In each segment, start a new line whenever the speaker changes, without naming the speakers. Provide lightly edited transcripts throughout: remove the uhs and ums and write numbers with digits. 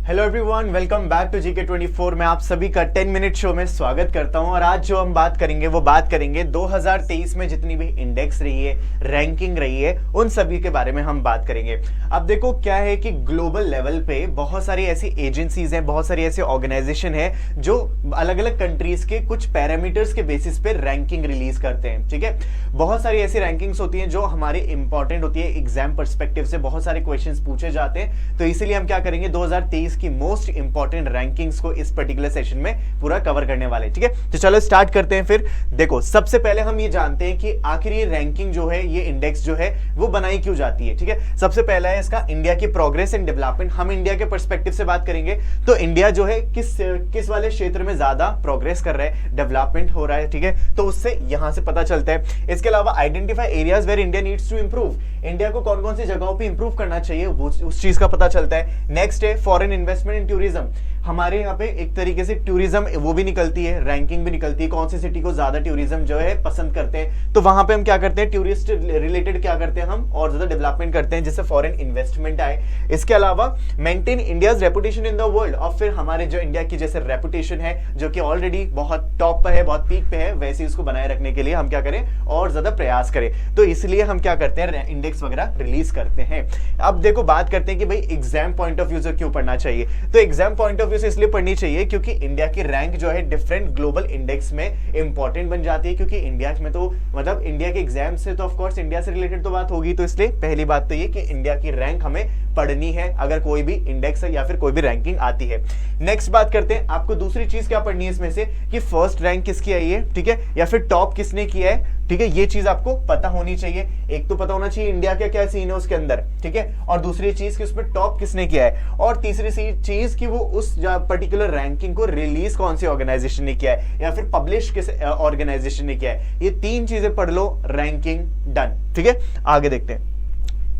Hello everyone, welcome back to GK 24। मैं आप सभी का 10 मिनट शो में स्वागत करता हूं और आज जो हम बात करेंगे वो बात करेंगे 2023 में जितनी भी इंडेक्स रही है, रैंकिंग रही है, उन सभी के बारे में हम बात करेंगे। अब देखो क्या है कि ग्लोबल लेवल पे बहुत सारी ऐसी एजेंसीज हैं, बहुत सारी ऐसी ऑर्गेनाइजेशन है जो अलग अलग कंट्रीज के कुछ पैरामीटर्स के बेसिस पे रैंकिंग रिलीज करते हैं। ठीक है, बहुत सारी ऐसी रैंकिंग्स होती हैं जो हमारे इंपॉर्टेंट होती है, एग्जाम पर्सपेक्टिव से बहुत सारे क्वेश्चंस पूछे जाते हैं। तो इसीलिए हम क्या करेंगे, 2023 की मोस्ट इंपॉर्टेंट रैंकिंग्स को इस पर्टिकुलर सेशन में पूरा कवर करने वाले। ठीक है, तो चलो स्टार्ट करते हैं। फिर देखो, सबसे पहले हम ये जानते हैं कि आखिर ये रैंकिंग जो है, ये इंडेक्स जो है वो बनाई क्यों जाती है। ठीक है, सबसे पहला है इसका इंडिया की प्रोग्रेस एंड डेवलपमेंट। हम इंडिया के पर्सपेक्टिव से बात करेंगे तो इंडिया जो है किस वाले क्षेत्र में ज्यादा प्रोग्रेस कर रहा है, डेवलपमेंट हो रहा है। ठीक है, तो उससे यहां से पता चलता है। इसके अलावा identify areas where India needs to improve, India को कौन कौन सी जगहों पे इंप्रूव करना चाहिए उस चीज का पता चलता है। नेक्स्ट है फॉरेन इन्वेस्टमेंट इन टूरिज्म। हमारे यहाँ पे एक तरीके से टूरिज्म वो भी निकलती है, रैंकिंग भी निकलती है, कौन सी सिटी को ज्यादा टूरिज्म जो है पसंद करते हैं। तो वहां पे हम क्या करते हैं, टूरिस्ट रिलेटेड क्या करते हैं, हम और ज्यादा डेवलपमेंट करते हैं जिससे फॉरेन इन्वेस्टमेंट आए। इसके अलावा maintain India's reputation in the world, और फिर हमारे जो इंडिया की जैसे रेपुटेशन है जो कि ऑलरेडी बहुत टॉप पर है, बहुत पीक पे है, वैसे उसको बनाए रखने के लिए हम क्या करें और ज्यादा प्रयास करें। तो इसलिए हम क्या करते हैं, इंडेक्स वगैरह रिलीज करते हैं। अब देखो बात करते हैं कि भाई एग्जाम पॉइंट ऑफ व्यू से क्यों पढ़ना चाहिए। तो एग्जाम पॉइंट ऑफ व्यू से इसलिए पढ़नी चाहिए क्योंकि इंडिया की रैंक जो है डिफरेंट ग्लोबल इंडेक्स में इंपॉर्टेंट बन जाती है। क्योंकि इंडिया में तो मतलब इंडिया के एग्जाम से तो ऑफ कोर्स इंडिया से रिलेटेड तो बात होगी, तो इसलिए पहली बात तो ये कि इंडिया की रैंक हमें पढ़नी है अगर कोई भी इंडेक्स है या फिर कोई भी रैंकिंग आती है। नेक्स्ट बात करते हैं, आपको दूसरी चीज क्या पढ़नी है इसमें से कि फर्स्ट रैंक किसकी आई है, ठीक है, या फिर टॉप किसने किया है। ठीक है, ये चीज आपको पता होनी चाहिए। एक तो पता होना चाहिए इंडिया का क्या सीन है उसके अंदर, ठीक है, और दूसरी चीज कि उसमें टॉप किसने किया है, और तीसरी चीज कि वो उस पर्टिकुलर रैंकिंग को रिलीज कौन सी ऑर्गेनाइजेशन ने किया है या फिर पब्लिश किस ऑर्गेनाइजेशन ने किया है। ये तीन चीजें पढ़ लो, रैंकिंग डन। ठीक है, आगे देखते हैं।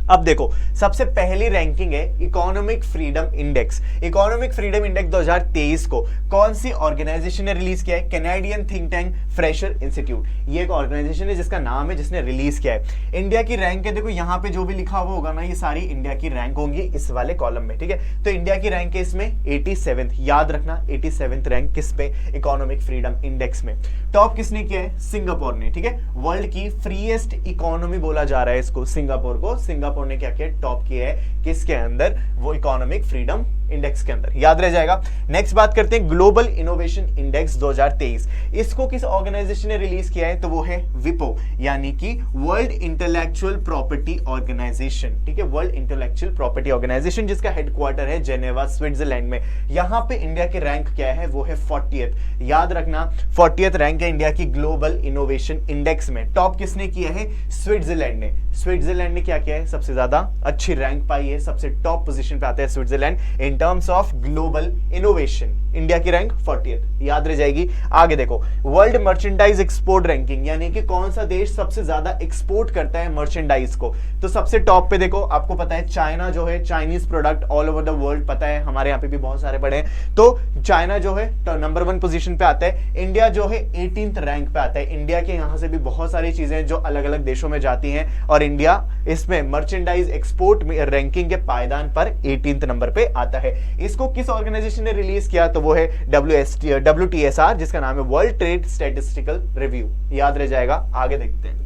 अब देखो, सबसे पहली रैंकिंग है economic freedom index. Economic freedom index 2023 को कौन सी ऑर्गेनाइजेशन ने रिलीज किया है, Canadian think tank fresher institute. ये एक ऑर्गेनाइजेशन है जिसका नाम है, जिसने रिलीज किया है। इंडिया की रैंक है, देखो यहाँ पे जो भी लिखा हुआ होगा ना, ये सारी इंडिया की रैंक होंगी इस वाले कॉलम में। ठीक है, तो इंडिया की रैंक है इसमें 87th, याद रखना 87th रैंक किस पे, इकोनॉमिक फ्रीडम इंडेक्स में। टॉप किसने किया है, सिंगापुर ने। ठीक है, वर्ल्ड की फ्रीएस्ट इकोनॉमी बोला जा रहा है इसको, सिंगापुर को। सिंगापुर ने क्या किया, टॉप किया है किसके अंदर, वो इकोनॉमिक फ्रीडम इंडेक्स के अंदर, याद रह जाएगा। नेक्स्ट बात करते हैं ग्लोबल इनोवेशन इंडेक्स 2023। इसको किस ऑर्गेनाइजेशन ने रिलीज किया है, तो वो है विपो, यानी कि वर्ल्ड इंटेलेक्चुअल प्रॉपर्टी ऑर्गेनाइजेशन। ठीक है, वर्ल्ड इंटेलेक्चुअल प्रॉपर्टी ऑर्गेनाइजेशन जिसका हेडक्वार्टर है जेनेवा, स्विट्जरलैंड में। यहां पे इंडिया के रैंक क्या है, वो है 40th, याद रखना 40th रैंक है इंडिया की ग्लोबल इनोवेशन इंडेक्स में। टॉप किसने किया है, स्विट्जरलैंड ने। स्विट्जरलैंड ने क्या किया है, सबसे ज्यादा अच्छी रैंक पाई है, सबसे टॉप पोजीशन पे आता है Switzerland in terms of global innovation. India की रैंक 40th, याद रह जाएगी। आगे देखो, वर्ल्ड मर्चेंडाइज एक्सपोर्ट रैंकिंग, यानी कि कौन सा देश सबसे ज्यादा एक्सपोर्ट करता है मर्चेंडाइज को। तो सबसे टॉप पे देखो, आपको पता है चाइना जो है, Chinese product all over the world पता है, हमारे यहाँ पे भी बहुत सारे पड़े हैं। तो चाइना जो है नंबर 1 पोजीशन पे आता है। इंडिया जो है 18th रैंक पे आता है। इंडिया के यहाँ से भी बहुत सारी चीजें जो अलग अलग देशों में जाती हैं, और इंडिया इसमें मर्चेंडाइज एक्सपोर्ट रैंकिंग के पायदान पर 18th नंबर पे आता है। इसको किस ऑर्गेनाइजेशन ने रिलीज किया, तो वो है WTSR, जिसका नाम है वर्ल्ड ट्रेड स्टैटिस्टिकल रिव्यू, याद रह जाएगा। आगे देखते हैं।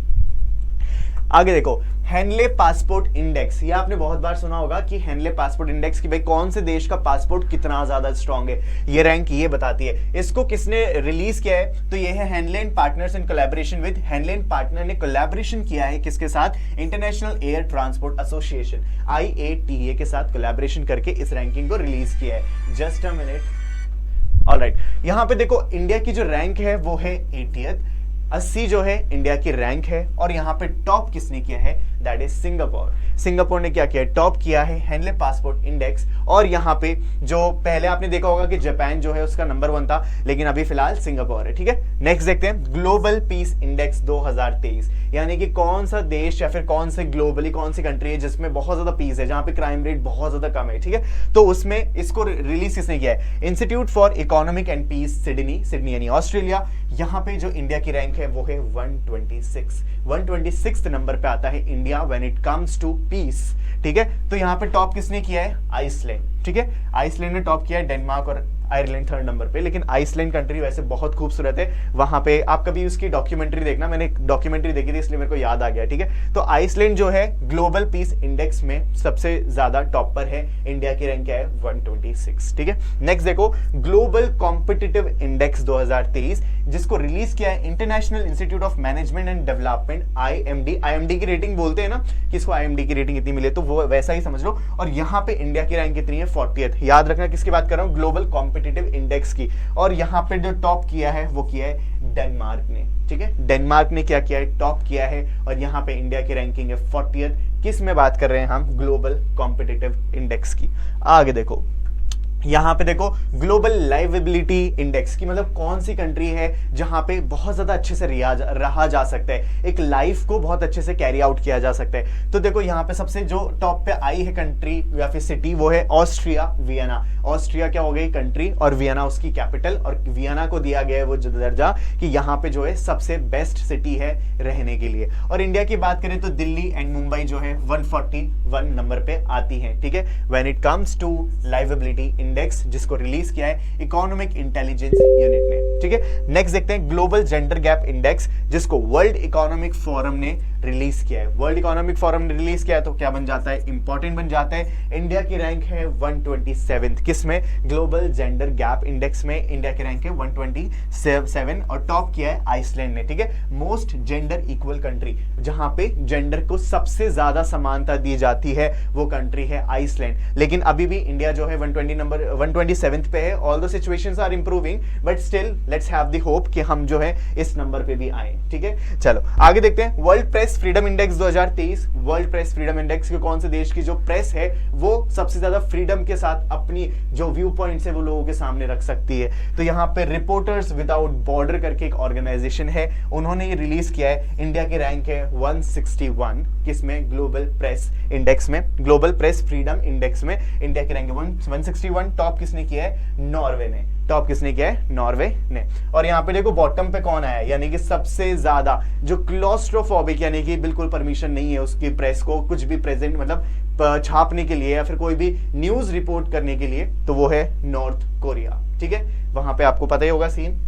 आगे देखो, हेनले पासपोर्ट इंडेक्स। ये आपने बहुत बार सुना होगा कि हेनले पासपोर्ट इंडेक्स कि भाई कौन से देश का पासपोर्ट कितना ज्यादा स्ट्रांग है, ये रैंक ये बताती है। इसको किसने रिलीज किया है, तो ये है Henley and Partners in collaboration with. Henley and partner ने कोलैबोरेशन किया है किसके साथ, international air transport association IATA के साथ कोलैबोरेशन करके इस रैंकिंग को रिलीज किया है। Just a minute. ऑलराइट, यहां पे देखो इंडिया की जो रैंक है वो है 80th, 80 जो है इंडिया की रैंक है, और यहां पे टॉप किसने किया है, दैट इज सिंगापुर। सिंगापुर ने क्या किया, टॉप किया है हेनले पासपोर्ट इंडेक्स। और यहां पे जो पहले आपने देखा होगा कि जापान जो है उसका नंबर 1 था, लेकिन अभी फिलहाल सिंगापुर है। ठीक है, नेक्स्ट देखते हैं ग्लोबल पीस इंडेक्स 2023, यानी कि कौन सा देश या फिर कौन से ग्लोबली कौन सी कंट्री है जिसमें बहुत ज्यादा पीस है, जहां पे क्राइम रेट बहुत ज्यादा कम है। ठीक है, तो उसमें इसको रिलीज किसने किया है, institute for economic and peace Sydney, Sydney यानी ऑस्ट्रेलिया। यहां पे जो इंडिया की रैंक है वो है 126th नंबर पे आता है India when it comes to peace. ठीक है, तो यहां पे टॉप किसने किया है, आइसलैंड। ठीक है। आइसलैंड ने टॉप किया है, डेनमार्क और आयरलैंड थर्ड नंबर पे। लेकिन आइसलैंड कंट्री वैसे बहुत खूबसूरत है, वहां पे आप कभी उसकी डॉक्यूमेंट्री देखना, मैंने एक डॉक्यूमेंट्री देखी थी इसलिए मेरे को याद आ गया, ठीक है। तो आइसलैंड जो है ग्लोबल पीस इंडेक्स में सबसे ज्यादा टॉप पर है, इंडिया की रैंक क्या है 126, ठीक है। नेक्स्ट देखो ग्लोबल कॉम्पिटिटिव इंडेक्स 2023 जिसको रिलीज किया है international institute of management and development, IMD की रेटिंग बोलते हैं ना कि इसको आईएमडी की रेटिंग इतनी मिले, तो वो वैसा ही समझ लो। और यहाँ पे इंडिया की रैंक कितनी है 40th, याद रखना किसकी बात कर रहा हूँ, ग्लोबल कॉम्पिटिटिव इंडेक्स की। और यहाँ पे जो टॉप किया है वो किया है डेनमार्क ने, ठीक है। डेनमार्क ने क्या किया है, टॉप किया है। और यहाँ पे इंडिया की रैंकिंग है 40th। किस में बात कर रहे हैं हम, ग्लोबल कॉम्पिटिटिव इंडेक्स की। आगे देखो यहाँ पे देखो ग्लोबल लाइवेबिलिटी इंडेक्स की, मतलब कौन सी कंट्री है जहां पे बहुत ज्यादा अच्छे से रहा जा सकता है, एक लाइफ को बहुत अच्छे से कैरी आउट किया जा सकता है। तो देखो यहाँ पे सबसे जो टॉप पे आई है कंट्री या फिर सिटी वो है ऑस्ट्रिया, वियना। ऑस्ट्रिया क्या हो गई कंट्री और वियना उसकी कैपिटल, और वियना को दिया गया है वो दर्जा कि यहाँ पे जो है सबसे बेस्ट सिटी है रहने के लिए। और इंडिया की बात करें तो दिल्ली एंड मुंबई जो है 141 नंबर पे आती है, ठीक है, when it comes to liveability index जिसको रिलीज किया है इकोनॉमिक इंटेलिजेंस यूनिट ने, ठीक है। नेक्स्ट देखते हैं ग्लोबल जेंडर गैप इंडेक्स जिसको वर्ल्ड इकोनॉमिक फोरम ने रिलीज किया है। वर्ल्ड इकोनॉमिक फोरम ने रिलीज किया है तो क्या बन जाता है, इंपॉर्टेंट बन जाता है। इंडिया की रैंक है 127 किसमें, ग्लोबल जेंडर गैप इंडेक्स में इंडिया की रैंक है 127 और टॉप किया है आइसलैंड ने, ठीक है। मोस्ट जेंडर इक्वल कंट्री, जहां पे जेंडर को सबसे ज्यादा समानता दी जाती है वो कंट्री है आइसलैंड। लेकिन अभी भी इंडिया जो है 127 पे है। All the situations are improving but still let's have the hope कि हम जो है इस नंबर पे भी आए, ठीक है। चलो आगे देखते हैं world press freedom index 2023। World press freedom index के कौन से देश की जो प्रेस है वो सबसे ज्यादा फ्रीडम के साथ अपनी जो व्यू पॉइंट्स है वो लोगों के सामने रख सकती है। तो यहाँ पे रिपोर्टर्स विदाउट बॉर्डर करके एक ऑर्गेनाइजेशन है, उन्होंने ये रिलीज किया है। इंडिया की रैंक है 161 किसमें, ग्लोबल प्रेस इंडेक्स में, ग्लोबल प्रेस फ्रीडम इंडेक्स में इंडिया की रैंक है 161। टॉप किसने किया है, नॉर्वे ने। टॉप किसने किया है, नॉर्वे ने। और यहाँ पे देखो बॉटम पे कौन आया है, यानी कि सबसे ज्यादा जो क्लॉस्ट्रोफोबिक, यानी कि बिल्कुल परमिशन नहीं है उसकी प्रेस को कुछ भी प्रेजेंट मतलब छापने के लिए या फिर कोई भी न्यूज रिपोर्ट करने के लिए, तो वो है नॉर्थ कोरिया, ठीक है। वहां पे आपको पता ही होगा सीन।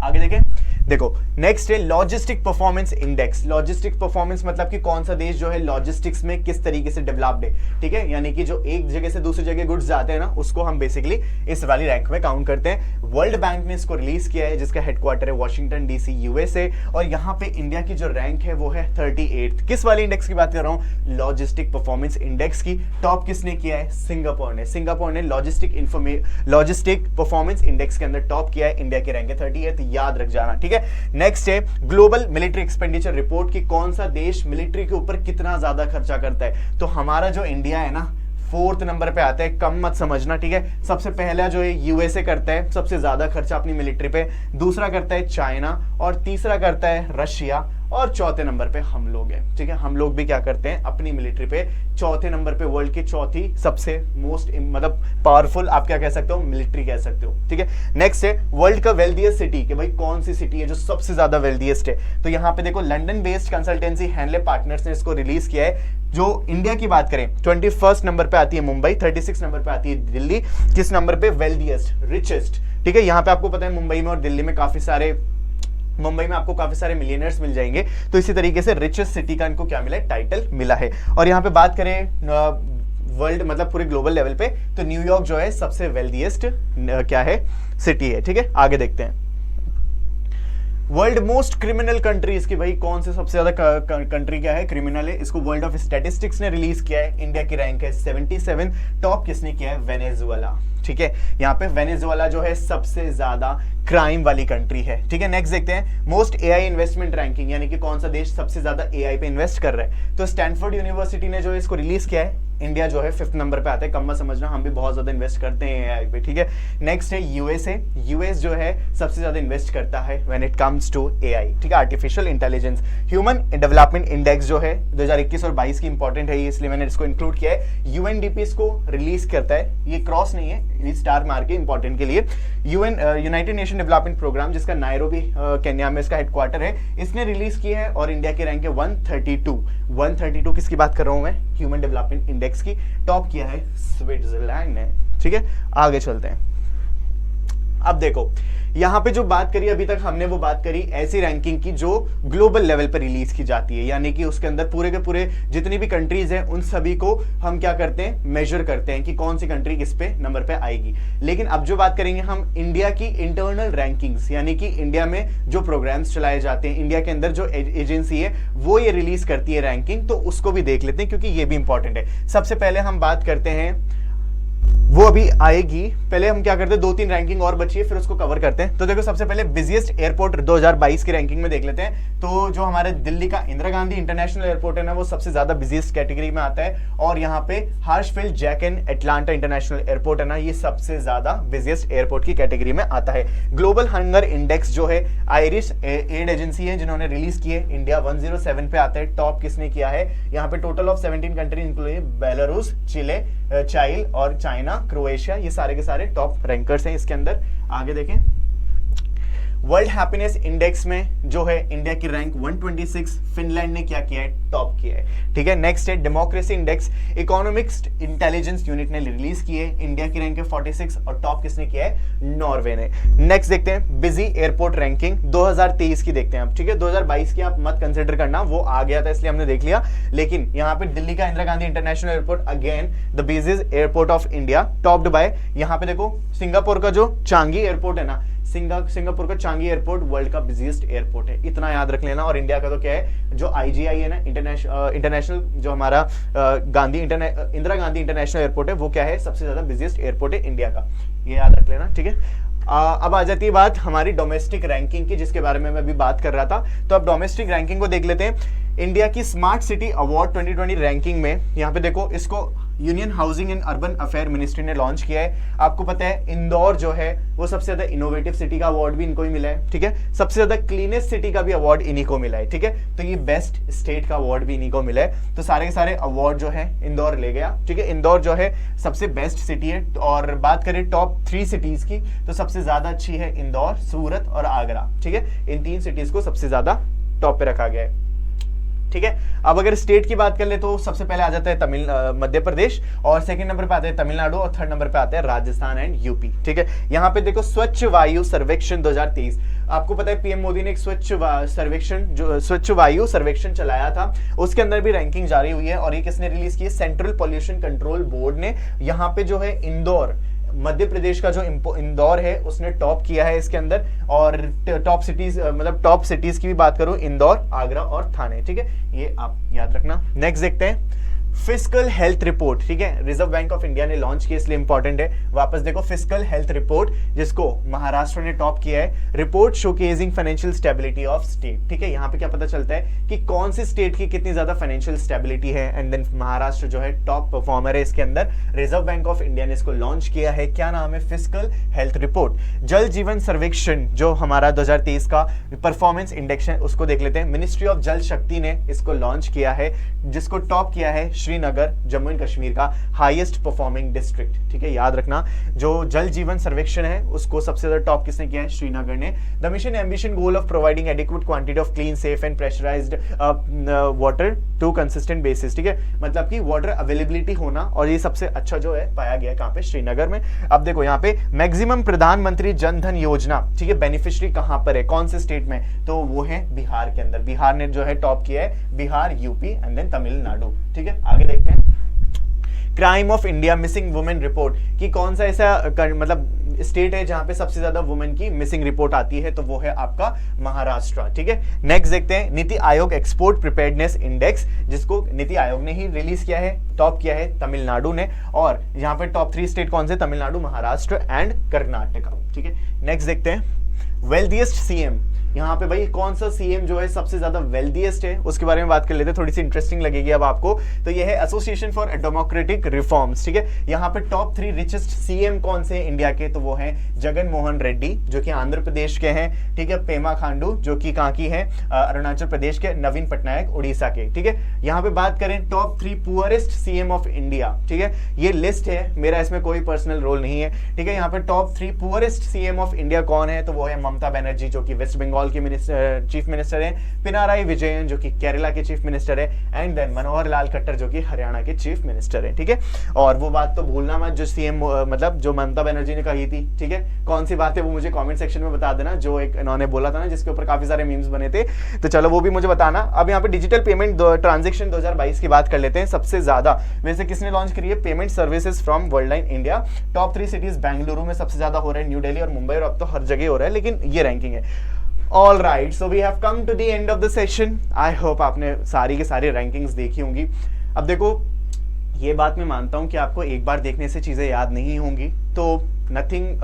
आगे देखें, देखो नेक्स्ट है logistic performance index. Logistic performance मतलब कि कौन सा देश जो है लॉजिस्टिक्स में किस तरीके से डेवलप्ड है, ठीक है, यानी कि जो एक जगह से दूसरी जगह गुड्स जाते हैं ना, उसको हम बेसिकली इस वाली रैंक में काउंट करते हैं। वर्ल्ड बैंक ने इसको रिलीज किया है जिसका हेडक्वार्टर है वॉशिंगटन डीसी यूएसए। और यहाँ पे इंडिया की जो रैंक है वो है 38। किस वाली इंडेक्स की बात कर रहा हूँ, लॉजिस्टिक परफॉर्मेंस इंडेक्स की। टॉप किसने किया है, सिंगापुर ने। सिंगापुर ने लॉजिस्टिक परफॉर्मेंस इंडेक्स के अंदर टॉप किया है, इंडिया की रैंक है 38, याद रख जाना, ठीक है। नेक्स्ट है ग्लोबल मिलिट्री एक्सपेंडिचर रिपोर्ट की, कौन सा देश मिलिट्री के ऊपर कितना ज्यादा खर्चा करता है। तो हमारा जो इंडिया है ना 4th नंबर पे आता है, कम मत समझना, ठीक है। सबसे पहला जो है यूएसए करता है सबसे ज्यादा खर्चा अपनी मिलिट्री पे, दूसरा करता है चाइना और तीसरा करता है रशिया और चौथे नंबर पे हम लोग हैं, ठीक है। हम लोग भी क्या करते हैं अपनी मिलिट्री पे चौथे नंबर पे, वर्ल्ड की चौथी सबसे मोस्ट मतलब पावरफुल आप क्या कह सकते हो, मिलिट्री कह सकते हो, ठीक है। नेक्स्ट है वर्ल्ड का वेल्दीएस्ट सिटी, कि भाई कौन सी सिटी है जो सबसे ज्यादा वेल्दीएस्ट है। तो यहाँ पे देखो London based consultancy Henle partners ने इसको रिलीज किया है। जो इंडिया की बात करें 21 नंबर पे आती है मुंबई, 36 नंबर पे आती है दिल्ली। किस नंबर पे, वेल्दीएस्ट, रिचेस्ट, ठीक है। यहाँ पे आपको पता है मुंबई में और दिल्ली में मुंबई में आपको काफी सारे मिलियनर्स मिल जाएंगे। तो इसी तरीके से रिचेस्ट सिटी का इनको क्या मिला है, टाइटल मिला है। और यहाँ पे बात करें वर्ल्ड मतलब पूरे ग्लोबल लेवल पे, तो न्यूयॉर्क जो है सबसे वेल्दीएस्ट क्या है, सिटी है, ठीक है। आगे देखते हैं वर्ल्ड मोस्ट क्रिमिनल कंट्रीज की, भाई कौन से सबसे ज्यादा कंट्री क्या है, क्रिमिनल है। इसको वर्ल्ड ऑफ स्टैटिस्टिक्स ने रिलीज किया है, इंडिया की रैंक है 77। टॉप किसने किया है, वेनेजुएला, ठीक है। यहाँ पे वेनेजुएला जो है सबसे ज्यादा क्राइम वाली कंट्री है, ठीक है। नेक्स्ट देखते हैं मोस्ट एआई इन्वेस्टमेंट रैंकिंग, यानी कि कौन सा देश सबसे ज्यादा एआई पे इन्वेस्ट कर रहा है। तो स्टैनफोर्ड यूनिवर्सिटी ने जो है इसको रिलीज किया है, इंडिया जो है 5th नंबर पे आता है, कम मत समझना, हम भी बहुत ज्यादा इन्वेस्ट करते हैं एआई पे, ठीक है। नेक्स्ट है यूएसए। यूएस जो है सबसे ज्यादा इन्वेस्ट करता है when it comes to AI, ठीक है, artificial intelligence. Human development index जो है 2021 और 22 की इंपॉर्टेंट है, इसलिए मैंने इसको इंक्लूड किया है। यूएनडीपी इसको रिलीज करता है, ये क्रॉस नहीं है, स्टार मार के इंपॉर्टेंट के लिए। UN United Nation development programme, जिसका नायरोबी केन्या में इसका हेडक्वार्टर है, इसने रिलीज की है और इंडिया की रैंक है 132। किसकी बात कर रहा हूं मैं? ह्यूमन डेवलपमेंट इंडेक्स की। टॉप किया है स्विट्जरलैंड ने। ठीक है, आगे चलते हैं। अब देखो यहां पे जो बात करी अभी तक हमने, वो बात करी ऐसी रैंकिंग की जो ग्लोबल लेवल पर रिलीज की जाती है, यानी कि उसके अंदर पूरे के पूरे जितनी भी कंट्रीज हैं उन सभी को हम क्या करते हैं, मेजर करते हैं कि कौन सी कंट्री किस पे नंबर पे आएगी। लेकिन अब जो बात करेंगे हम इंडिया की इंटरनल रैंकिंग्स, यानी कि इंडिया में जो प्रोग्राम्स चलाए जाते हैं, इंडिया के अंदर जो एजेंसी है वो ये रिलीज करती है रैंकिंग, तो उसको भी देख लेते हैं क्योंकि ये भी इंपॉर्टेंट है। सबसे पहले हम बात करते हैं, वो अभी आएगी, पहले हम क्या करते हैं, 2-3 रैंकिंग और बची है फिर उसको कवर करते हैं। तो देखो सबसे पहले बिजिएस्ट एयरपोर्ट 2022 की रैंकिंग में देख लेते हैं। तो जो हमारे दिल्ली का इंदिरा गांधी इंटरनेशनल एयरपोर्ट है ना, वो सबसे ज्यादा बिजिएस्ट कैटेगरी में आता है। और यहाँ पे Hartsfield Jack and Atlanta international airport है ना, ये सबसे ज्यादा बिजिएस्ट एयरपोर्ट की कैटेगरी में आता है। ग्लोबल हंगर इंडेक्स जो है आयरिश एड एजेंसी है जिन्होंने रिलीज की है, इंडिया 107 पे आता है। टॉप किसने किया है? यहाँ पे total of 17 country including Belarus, Chile, Chile और चाइना, क्रोएशिया, ये सारे के सारे टॉप रैंकर्स हैं इसके अंदर। आगे देखें, वर्ल्ड हैप्पीनेस इंडेक्स में जो है इंडिया की रैंक 126, फिनलैंड ने क्या किया है? टॉप किया है। ठीक है, नेक्स्ट है democracy index, economics intelligence unit ने रिलीज की है, इंडिया की रैंक है 46 और टॉप किसने किया है? नॉर्वे ने। नेक्स्ट देखते हैं बिजी एयरपोर्ट रैंकिंग 2023 की देखते हैं आप। ठीक है, 2022 की आप मत कंसिडर करना, वो आ गया था इसलिए हमने देख लिया। लेकिन यहाँ पे दिल्ली का Indira Gandhi international airport, again the busiest airport of India, topped by, यहाँ पे देखो सिंगापुर का जो चांगी एयरपोर्ट है ना, सिंगापुर का चांगी एयरपोर्ट वर्ल्ड का बिजीएस्ट एयरपोर्ट है, इतना याद रख लेना। और इंडिया का तो क्या है, जो आईजीआई है ना, इंटरनेशनल जो हमारा इंदिरा गांधी इंटरनेशनल एयरपोर्ट है, वो क्या है? सबसे ज्यादा बिजीएस्ट एयरपोर्ट है इंडिया का, ये याद रख लेना। ठीक है, अब आ जाती है बात हमारी डोमेस्टिक रैंकिंग की, जिसके बारे में मैं अभी बात कर रहा था। तो अब डोमेस्टिक रैंकिंग को देख लेते हैं। इंडिया की स्मार्ट सिटी अवार्ड 2020 रैंकिंग में यहाँ पे देखो, इसको union housing and urban affair ministry ने लॉन्च किया है। आपको पता है इंदौर जो है वो सबसे ज्यादा इनोवेटिव सिटी का अवार्ड भी इनको ही मिला है। ठीक है, सबसे ज्यादा क्लीनेस्ट सिटी का भी अवार्ड इन्हीं को मिला है। ठीक है, तो ये बेस्ट स्टेट का अवार्ड भी इन्हीं को मिला है। तो सारे के सारे अवार्ड जो है इंदौर ले गया। ठीक है, इंदौर जो है सबसे बेस्ट सिटी है। और बात करें टॉप 3 सिटीज की, तो सबसे ज्यादा अच्छी है इंदौर, सूरत और आगरा। ठीक है, इन 3 सिटीज को सबसे ज्यादा टॉप पे रखा गया है। ठीक है, अब अगर स्टेट की बात कर ले तो सबसे पहले आ जाता है मध्य प्रदेश, और सेकंड नंबर पे आता है तमिलनाडु, और थर्ड नंबर पे आता है राजस्थान एंड यूपी। ठीक है, यहाँ पे देखो स्वच्छ वायु सर्वेक्षण 2023, आपको पता है पीएम मोदी ने एक स्वच्छ वायु सर्वेक्षण चलाया था, उसके अंदर भी रैंकिंग जारी हुई है। और ये किसने रिलीज की है? सेंट्रल पॉल्यूशन कंट्रोल बोर्ड ने। यहाँ पे जो है इंदौर, मध्य प्रदेश का जो इंदौर है उसने टॉप किया है इसके अंदर। और टॉप सिटीज, मतलब टॉप सिटीज की भी बात करूं, इंदौर, आगरा और थाने। ठीक है, ये आप याद रखना। नेक्स्ट देखते हैं फिस्कल हेल्थ रिपोर्ट। ठीक है, रिजर्व बैंक ऑफ इंडिया ने लॉन्च किया इसलिए इंपॉर्टेंट है। वापस देखो फिस्कल हेल्थ रिपोर्ट, जिसको महाराष्ट्र ने टॉप किया है। Report showcasing financial stability of state. ठीक है, यहाँ पे क्या पता चलता है कि कौन सी स्टेट की कितनी ज्यादा फाइनेंशियल स्टेबिलिटी है, एंड देन महाराष्ट्र जो है टॉप परफॉर्मर है इसके अंदर। रिजर्व बैंक ऑफ इंडिया ने इसको लॉन्च किया है। क्या नाम है? Fiscal health report. जल जीवन सर्वेक्षण जो हमारा 2023 का परफॉर्मेंस इंडेक्स है, उसको देख लेते हैं। मिनिस्ट्री ऑफ जल शक्ति ने इसको लॉन्च किया है, जिसको टॉप किया है श्रीनगर, जम्मू एंड कश्मीर का हाईएस्ट परफॉर्मिंग डिस्ट्रिक्ट। ठीक है, याद रखना, जो जल जीवन सर्वेक्षण है उसको सबसे ज्यादा टॉप किसने किया है? श्रीनगर ने। The mission ambition goal of providing adequate quantity of clean, safe and pressurised water to consistent basis. ठीक है, मतलब कि वाटर अवेलेबिलिटी होना, और ये सबसे अच्छा जो है पाया गया कहां पे? श्रीनगर में। अब देखो यहाँ पे मैक्सिमम प्रधानमंत्री जन धन योजना, ठीक है, बेनिफिशियरी कहां पर है, कौन से स्टेट में? तो वो है बिहार के अंदर। बिहार ने जो है टॉप किया है, Bihar, UP and then Tamil Nadu. ठीक है, आगे देखते हैं crime of India missing women report, कि कौन सा ऐसा मतलब स्टेट है जहां पे सबसे ज्यादा वुमेन की मिसिंग रिपोर्ट आती है, तो वो है आपका महाराष्ट्र। ठीक है, नेक्स्ट देखते हैं NITI Aayog export preparedness index, जिसको नीति आयोग ने ही रिलीज किया है। टॉप किया है तमिलनाडु ने, और यहाँ पे टॉप 3 स्टेट कौन से? तमिलनाडु, महाराष्ट्र एंड कर्नाटका। ठीक है, नेक्स्ट देखते हैं वेल्दिएस्ट सीएम, यहाँ पे भाई कौन सा सीएम जो है सबसे ज्यादा वेल्दिएस्ट है उसके बारे में बात कर लेते हैं, थोड़ी सी इंटरेस्टिंग लगेगी अब आपको। तो ये है एसोसिएशन फॉर डेमोक्रेटिक रिफॉर्म्स, ठीक है। यहाँ पे टॉप 3 रिचेस्ट सीएम कौन से हैं इंडिया के, तो वो हैं जगन मोहन रेड्डी जो कि आंध्र प्रदेश के हैं, ठीक है, पेमा खांडू जो कि कहाँ की है, अरुणाचल प्रदेश के, नवीन पटनायक उड़ीसा के, ठीक है। यहाँ पे बात करें top 3 poorest CM of India, ठीक है, ये लिस्ट है, मेरा इसमें कोई पर्सनल रोल नहीं है, ठीक है। यहाँ पे top 3 poorest CM of India कौन है, तो वो है ममता बनर्जी जो कि वेस्ट बंगाल की चीफ मिनिस्टर है, पिनाराई विजयन जो कि केरला के चीफ मिनिस्टर है, एंड देन मनोहर लाल खट्टर जो कि हरियाणा के चीफ मिनिस्टर है, ठीक है। और वो बात तो भूलना मत जो सीएम मतलब जो ममता बनर्जी ने कही थी, ठीक है, कौन सी बात है वो मुझे कमेंट सेक्शन में बता देना, जो एक इन्होंने बोला था ना जिसके ऊपर काफी सारे मीम्स बने थे, तो चलो वो भी मुझे बताना। अब यहाँ पे डिजिटल पेमेंट ट्रांजेक्शन 2022 की बात कर लेते हैं। सबसे ज्यादा वैसे किसने लॉन्च करी है, payment services from world line India. Top 3 cities Bengaluru में सबसे ज्यादा हो रहा है, न्यू दिल्ली और मुंबई, और अब तो हर जगह हो रहा है, लेकिन ये रैंकिंग है। All right, so we have come to the end of the session. I hope आपने सारी के सारी रैंकिंग्स देखी होंगी। अब देखो ये बात मैं मानता हूं कि आपको एक बार देखने से चीजें याद नहीं होंगी, तो nothing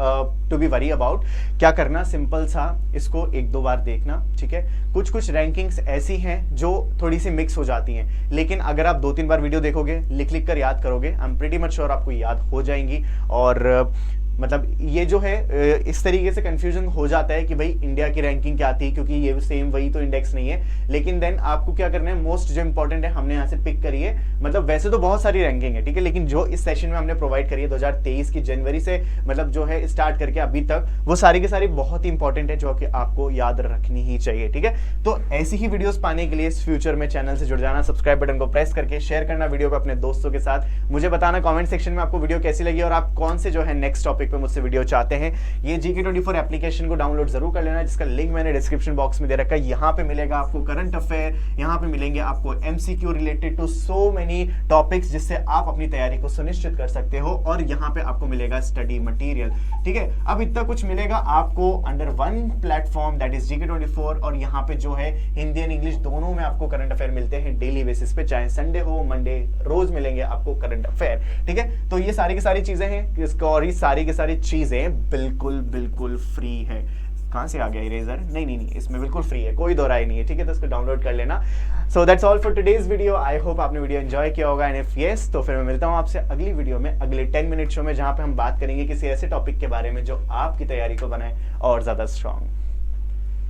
to be worry about. क्या करना, सिंपल सा, इसको 1-2 बार देखना, ठीक है। कुछ कुछ रैंकिंग्स ऐसी हैं जो थोड़ी सी मिक्स हो जाती हैं, लेकिन अगर आप 2-3 बार वीडियो देखोगे, लिख कर याद करोगे, I am pretty much sure आपको याद हो जाएंगी। और मतलब ये जो है इस तरीके से कंफ्यूजन हो जाता है कि भाई इंडिया की रैंकिंग क्या थी, क्योंकि ये सेम वही तो इंडेक्स नहीं है। लेकिन देन आपको क्या करना है, मोस्ट जो इंपॉर्टेंट है हमने यहाँ से पिक करी है। मतलब वैसे तो बहुत सारी रैंकिंग है, ठीक है, लेकिन जो इस सेशन में हमने प्रोवाइड करी है 2023 की जनवरी से मतलब जो है स्टार्ट करके अभी तक, वो सारी की सारी बहुत ही इंपॉर्टेंट है जो कि आपको याद रखनी ही चाहिए, ठीक है। तो ऐसी ही वीडियोस पाने के लिए इस फ्यूचर में चैनल से जुड़ जाना, सब्सक्राइब बटन को प्रेस करके शेयर करना वीडियो को अपने दोस्तों के साथ। मुझे बताना कमेंट सेक्शन में आपको वीडियो कैसी लगी और आप कौन से जो है नेक्स्ट टॉपिक पे मुझसे वीडियो चाहते हैं। ये GK24 एप्लीकेशन को डाउनलोड जरूर कर लेना, जिसका लिंक मैंने डिस्क्रिप्शन बॉक्स में दे रखा है। यहाँ पे मिलेगा आपको करंट अफेयर, यहाँ पे मिलेंगे आपको MCQ related to so many topics, जिससे आप अपनी तैयारी को सुनिश्चित कर सकते हो। और यहाँ पे आपको मिलेगा स्टडी मटेरियल, ठीक है। अब इतना कुछ मिलेगा आपको under one platform, that is GK24, और यहाँ पे जो है हिंदी एंड इंग्लिश दोनों में आपको करंट अफेयर मिलते हैं डेली बेसिस पे, चाहे संडे हो मंडे, रोज मिलेंगे आपको करंट अफेयर, ठीक है। तो ये सारी की सारी चीजें हैं, और ये सारी की सारी चीजें बिल्कुल बिल्कुल फ्री है। कहां से आ गया इरेजर, नहीं, इसमें बिल्कुल फ्री है, कोई दो राय नहीं है, ठीक है। तो इसको डाउनलोड कर लेना। So that's all for today's video. I hope आपने वीडियो एंजॉय किया होगा, एंड इफ यस तो फिर मैं मिलता हूं आपसे अगली वीडियो में, अगले 10 मिनट शो में, जहां पे हम बात करेंगे किसी ऐसे टॉपिक के बारे में जो आपकी तैयारी को बनाए और ज्यादा स्ट्रांग।